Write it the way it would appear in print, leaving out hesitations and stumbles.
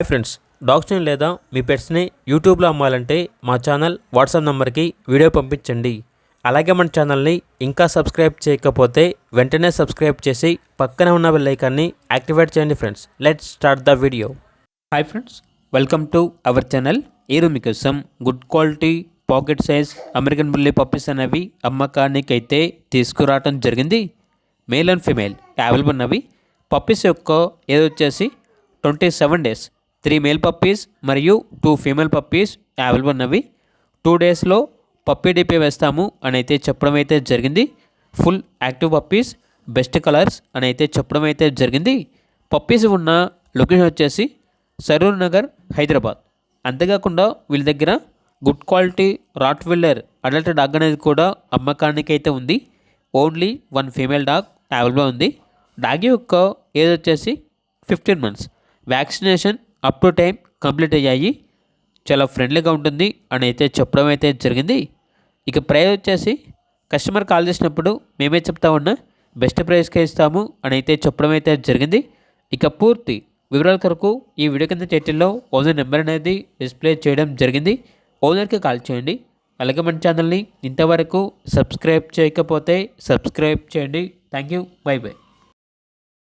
Friends, డాగ్స్ని లేదా మీ పెట్స్ని యూట్యూబ్లో అమ్మాలంటే మా ఛానల్ వాట్సాప్ నెంబర్కి వీడియో పంపించండి. అలాగే మన ఛానల్ని ఇంకా సబ్స్క్రైబ్ చేయకపోతే వెంటనే సబ్స్క్రైబ్ చేసి పక్కన ఉన్న బెల్ ఐకాన్ని యాక్టివేట్ చేయండి. Friends, let's start the video. Hi friends, welcome to our channel. ఈరోజు మీకోసం good quality pocket size American bully puppies అనేవి అమ్మకానికి అయితే తీసుకురావడం జరిగింది. మేల్ అండ్ ఫీమేల్ అవైలబుల్ ఉన్నవి. పప్పీస్ యొక్క ఏజ్ వచ్చేసి 27 days. 3 మేల్ పప్పీస్ మరియు 2 ఫీమేల్ పప్పీస్ అవైలబుల్ ఉన్నవి. 2 daysలో పప్పీ డిపే వేస్తాము అని అయితే చెప్పడం అయితే జరిగింది. Full active puppies, best colours అని అయితే చెప్పడం అయితే జరిగింది. పప్పీస్ ఉన్న లొకేషన్ వచ్చేసి సరూర్ నగర్, హైదరాబాద్. అంతేకాకుండా వీళ్ళ దగ్గర good quality rottweiler adult dog అనేది కూడా అమ్మకానికి అయితే ఉంది. ఓన్లీ 1 ఫీమేల్ డాగ్ అవైలబుల్ ఉంది. డాగ్ యొక్క ఏజ్ వచ్చేసి 15 months. Vaccination up to time complete అయ్యాయి. చాలా ఫ్రెండ్లీగా ఉంటుంది అని అయితే చెప్పడం అయితే జరిగింది. ఇక ప్రైస్ వచ్చేసి కస్టమర్ కాల్ చేసినప్పుడు మేమే చెప్తా ఉన్నా బెస్ట్ ప్రైస్కే ఇస్తాము అని అయితే చెప్పడం అయితే జరిగింది. ఇక పూర్తి వివరాల కొరకు ఈ వీడియో కింద టైటిల్లో ఓనర్ నెంబర్ అనేది డిస్ప్లే చేయడం జరిగింది. ఓనర్కి కాల్ చేయండి. అలాగే మన ఛానల్ని ఇంతవరకు సబ్స్క్రైబ్ చేయకపోతే సబ్స్క్రైబ్ చేయండి. Thank you. By by.